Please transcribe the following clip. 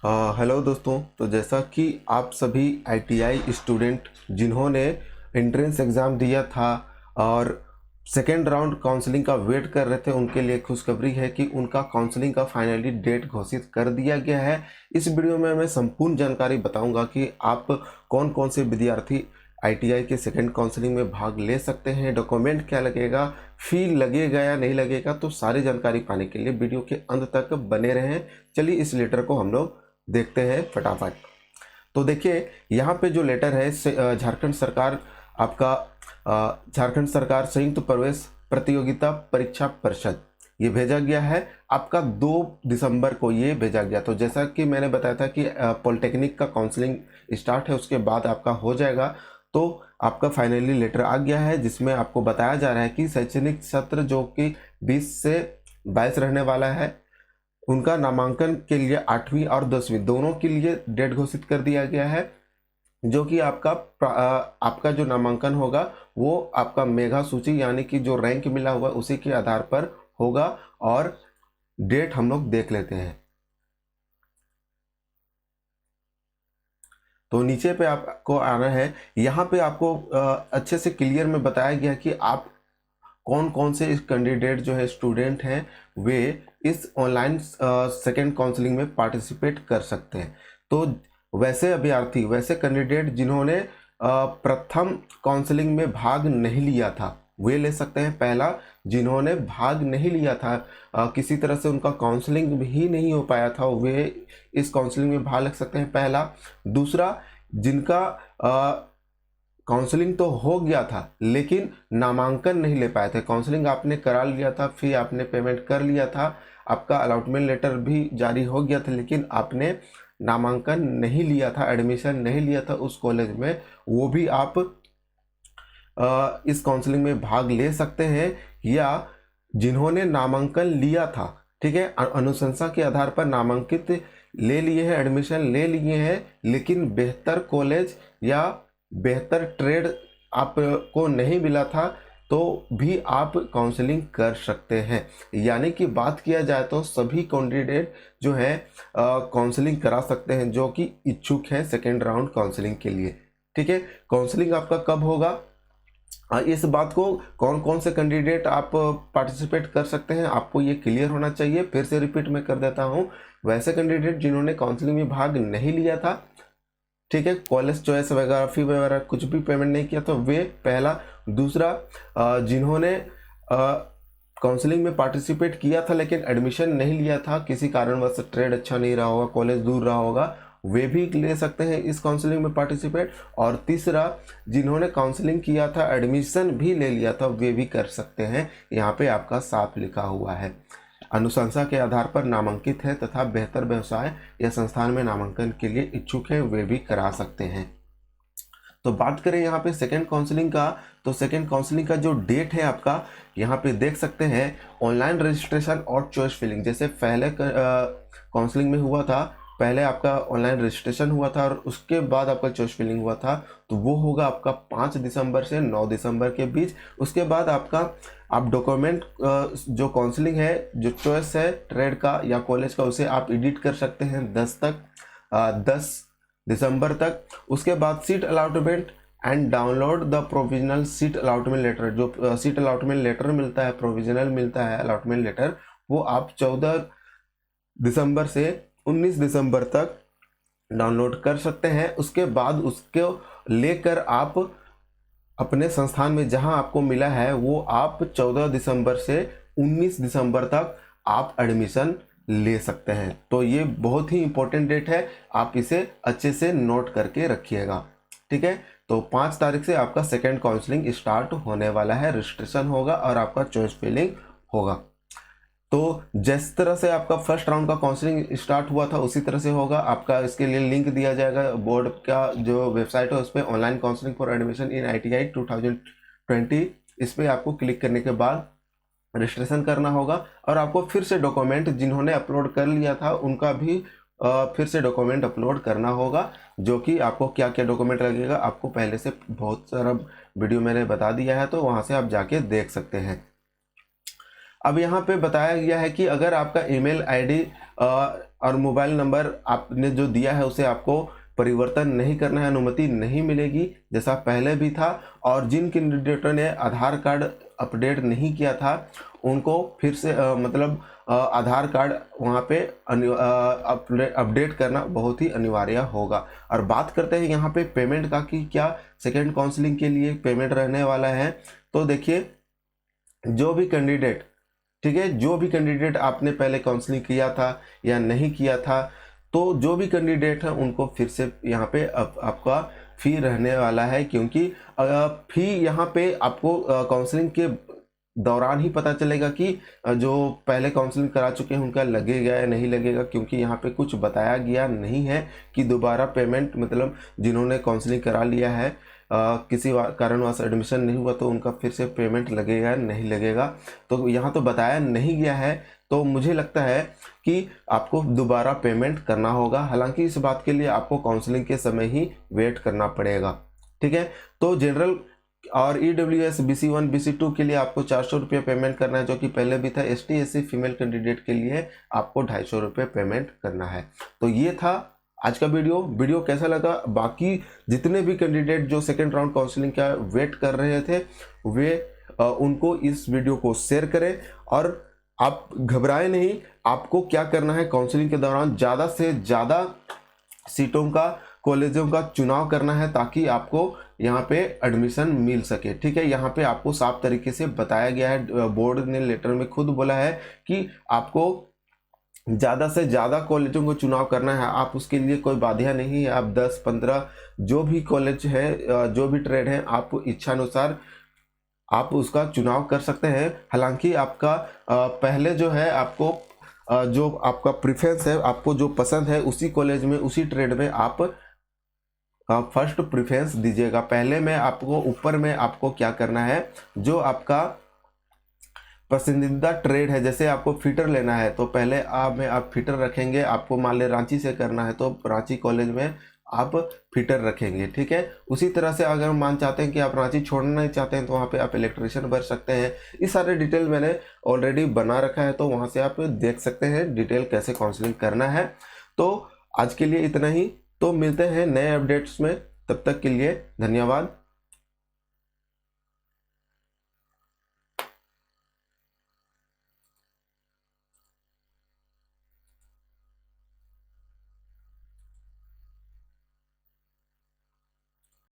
Hello दोस्तों। तो जैसा कि आप सभी आईटीआई स्टूडेंट जिन्होंने एंट्रेंस एग्ज़ाम दिया था और सेकेंड राउंड काउंसलिंग का वेट कर रहे थे, उनके लिए खुशखबरी है कि उनका काउंसलिंग का फाइनली डेट घोषित कर दिया गया है। इस वीडियो में मैं संपूर्ण जानकारी बताऊंगा कि आप कौन कौन से विद्यार्थी आईटीआई के सेकेंड काउंसलिंग में भाग ले सकते हैं, डॉक्यूमेंट क्या लगेगा, फी लगेगा या नहीं लगेगा। तो सारी जानकारी पाने के लिए वीडियो के अंत तक बने रहें। चलिए इस लेटर को हम लोग देखते हैं फटाफट। तो देखिए यहाँ पे जो लेटर है झारखंड सरकार आपका झारखंड सरकार संयुक्त प्रवेश प्रतियोगिता परीक्षा परिषद ये भेजा गया है आपका 2 दिसंबर को ये भेजा गया। तो जैसा कि मैंने बताया था कि पॉलिटेक्निक का काउंसलिंग स्टार्ट है, उसके बाद आपका हो जाएगा। तो आपका फाइनली लेटर आ गया है जिसमें आपको बताया जा रहा है कि शैक्षणिक सत्र जो कि 20 से 22 रहने वाला है, उनका नामांकन के लिए 8वीं और 10वीं दोनों के लिए डेट घोषित कर दिया गया है। जो कि आपका जो नामांकन होगा वो आपका मेगा सूची यानी कि जो रैंक मिला हुआ उसी के आधार पर होगा। और डेट हम लोग देख लेते हैं। तो नीचे पे आपको आना है, यहाँ पे आपको अच्छे से क्लियर में बताया गया कि आप कौन कौन से कैंडिडेट जो है स्टूडेंट हैं वे इस ऑनलाइन सेकेंड काउंसलिंग में पार्टिसिपेट कर सकते हैं। तो वैसे अभ्यर्थी, वैसे कैंडिडेट जिन्होंने प्रथम काउंसलिंग में भाग नहीं लिया था वे ले सकते हैं। पहला, जिन्होंने भाग नहीं लिया था, किसी तरह से उनका काउंसलिंग ही नहीं हो पाया था, वे इस काउंसलिंग में भाग ले सकते हैं, पहला। दूसरा, जिनका काउंसलिंग तो हो गया था लेकिन नामांकन नहीं ले पाए थे। काउंसलिंग आपने करा लिया था, फी आपने पेमेंट कर लिया था, आपका अलॉटमेंट लेटर भी जारी हो गया था, लेकिन आपने नामांकन नहीं लिया था, एडमिशन नहीं लिया था उस कॉलेज में, वो भी आप इस काउंसलिंग में भाग ले सकते हैं। या जिन्होंने नामांकन लिया था, ठीक है, अनुशंसा के आधार पर नामांकित ले लिए हैं, एडमिशन ले लिए हैं, लेकिन बेहतर कॉलेज या बेहतर ट्रेड आपको नहीं मिला था, तो भी आप काउंसलिंग कर सकते हैं। यानी कि बात किया जाए तो सभी कैंडिडेट जो है काउंसलिंग करा सकते हैं जो कि इच्छुक हैं सेकेंड राउंड काउंसलिंग के लिए। ठीक है, काउंसलिंग आपका कब होगा, इस बात को कौन कौन से कैंडिडेट आप पार्टिसिपेट कर सकते हैं आपको ये क्लियर होना चाहिए। फिर से रिपीट मैं कर देता हूँ, वैसे कैंडिडेट जिन्होंने काउंसलिंग में भाग नहीं लिया था, ठीक है, कॉलेज चॉइस वगैरह फी वगैरह कुछ भी पेमेंट नहीं किया तो वे पहला। दूसरा, जिन्होंने काउंसलिंग में पार्टिसिपेट किया था लेकिन एडमिशन नहीं लिया था, किसी कारणवश ट्रेड अच्छा नहीं रहा होगा, कॉलेज दूर रहा होगा, वे भी ले सकते हैं इस काउंसलिंग में पार्टिसिपेट। और तीसरा, जिन्होंने काउंसलिंग किया था एडमिशन भी ले लिया था वे भी कर सकते हैं। यहाँ पे आपका साफ लिखा हुआ है, अनुशंसा के आधार पर नामांकित है तथा बेहतर व्यवसाय या संस्थान में नामांकन के लिए इच्छुक है वे भी करा सकते हैं। तो बात करें यहाँ पे सेकेंड काउंसलिंग का, तो सेकेंड काउंसलिंग का जो डेट है आपका यहाँ पे देख सकते हैं। ऑनलाइन रजिस्ट्रेशन और चॉइस फिलिंग, जैसे पहले काउंसलिंग में हुआ था, पहले आपका ऑनलाइन रजिस्ट्रेशन हुआ था और उसके बाद आपका चॉइस फिलिंग हुआ था, तो वो होगा आपका 5 दिसंबर से 9 दिसंबर के बीच। उसके बाद आपका आप डॉक्यूमेंट जो काउंसलिंग है, जो चॉइस है ट्रेड का या कॉलेज का, उसे आप एडिट कर सकते हैं 10 दिसंबर तक। उसके बाद seat allotment and download the provisional seat allotment letter, जो सीट अलॉटमेंट लेटर मिलता है, प्रोविजनल मिलता है अलॉटमेंट लेटर, वो आप 14 दिसंबर से 19 दिसंबर तक डाउनलोड कर सकते हैं। उसके बाद उसको लेकर आप अपने संस्थान में जहां आपको मिला है वो आप 14 दिसंबर से 19 दिसंबर तक आप एडमिशन ले सकते हैं। तो ये बहुत ही इंपॉर्टेंट डेट है, आप इसे अच्छे से नोट करके रखिएगा। ठीक है, तो 5 तारीख से आपका सेकेंड काउंसलिंग स्टार्ट होने वाला है, रजिस्ट्रेशन होगा और आपका चॉइस फिलिंग होगा। तो जिस तरह से आपका फर्स्ट राउंड का काउंसलिंग स्टार्ट हुआ था उसी तरह से होगा आपका। इसके लिए लिंक दिया जाएगा, बोर्ड का जो वेबसाइट है उस पर, online counselling for admission in ITI 2020, इस पर आपको क्लिक करने के बाद रजिस्ट्रेशन करना होगा। और आपको फिर से डॉक्यूमेंट जिन्होंने अपलोड कर लिया था उनका भी फिर से डॉक्यूमेंट अपलोड करना होगा, जो कि आपको क्या क्या डॉक्यूमेंट लगेगा आपको पहले से बहुत सारा वीडियो मैंने बता दिया है, तो वहाँ से आप जाके देख सकते हैं। अब यहाँ पे बताया गया है कि अगर आपका ईमेल आईडी और मोबाइल नंबर आपने जो दिया है उसे आपको परिवर्तन नहीं करना है, अनुमति नहीं मिलेगी जैसा पहले भी था। और जिन कैंडिडेटों ने आधार कार्ड अपडेट नहीं किया था उनको फिर से आधार कार्ड वहाँ पे अपडेट करना बहुत ही अनिवार्य होगा। और बात करते हैं यहाँ पे पेमेंट का कि क्या सेकेंड काउंसलिंग के लिए पेमेंट रहने वाला है। तो देखिए, जो भी कैंडिडेट, ठीक है, जो भी कैंडिडेट आपने पहले काउंसलिंग किया था या नहीं किया था, तो जो भी कैंडिडेट है उनको फिर से यहाँ पे आपका फी रहने वाला है, क्योंकि फी यहाँ पे आपको काउंसलिंग के दौरान ही पता चलेगा कि जो पहले काउंसलिंग करा चुके हैं उनका लगेगा या नहीं लगेगा, क्योंकि यहाँ पे कुछ बताया गया नहीं है कि दोबारा पेमेंट, मतलब जिन्होंने काउंसलिंग करा लिया है किसी कारणवश एडमिशन नहीं हुआ तो उनका फिर से पेमेंट लगेगा नहीं लगेगा, तो यहाँ तो बताया नहीं गया है। तो मुझे लगता है कि आपको दोबारा पेमेंट करना होगा। हालांकि इस बात के लिए आपको काउंसलिंग के समय ही वेट करना पड़ेगा, ठीक है। तो जनरल और EWS BC1 BC2 के लिए आपको 400 रुपये पेमेंट करना है, जो कि पहले भी था। ST SC फीमेल कैंडिडेट के लिए आपको 250 रुपये पेमेंट करना है। तो ये था आज का वीडियो कैसा लगा? बाकी जितने भी कैंडिडेट जो सेकेंड राउंड काउंसलिंग का वेट कर रहे थे वे उनको इस वीडियो को शेयर करें। और आप घबराएं नहीं, आपको क्या करना है, काउंसलिंग के दौरान ज़्यादा से ज़्यादा सीटों का, कॉलेजों का चुनाव करना है ताकि आपको यहाँ पे एडमिशन मिल सके, ठीक है। यहाँ पे आपको साफ तरीके से बताया गया है, बोर्ड ने लेटर में खुद बोला है कि आपको ज़्यादा से ज़्यादा कॉलेजों को चुनाव करना है। आप उसके लिए कोई बाधा नहीं है, आप 10-15 जो भी कॉलेज है, जो भी ट्रेड है, आप इच्छानुसार आप उसका चुनाव कर सकते हैं। हालांकि आपका पहले जो है, आपको जो आपका प्रेफरेंस है, आपको जो पसंद है उसी कॉलेज में, उसी ट्रेड में आप फर्स्ट प्रेफरेंस दीजिएगा। पहले में आपको ऊपर में आपको क्या करना है, जो आपका पसंदीदा ट्रेड है, जैसे आपको फिटर लेना है तो पहले आप फिटर रखेंगे। आपको मान ले रांची से करना है तो रांची कॉलेज में आप फिटर रखेंगे, ठीक है। उसी तरह से अगर मान चाहते हैं कि आप रांची छोड़ना नहीं चाहते हैं तो वहाँ पे आप इलेक्ट्रिशियन भर सकते हैं। इस सारे डिटेल मैंने ऑलरेडी बना रखा है, तो वहाँ से आप देख सकते हैं डिटेल कैसे काउंसलिंग करना है। तो आज के लिए इतना ही, तो मिलते हैं नए अपडेट्स में, तब तक के लिए धन्यवाद।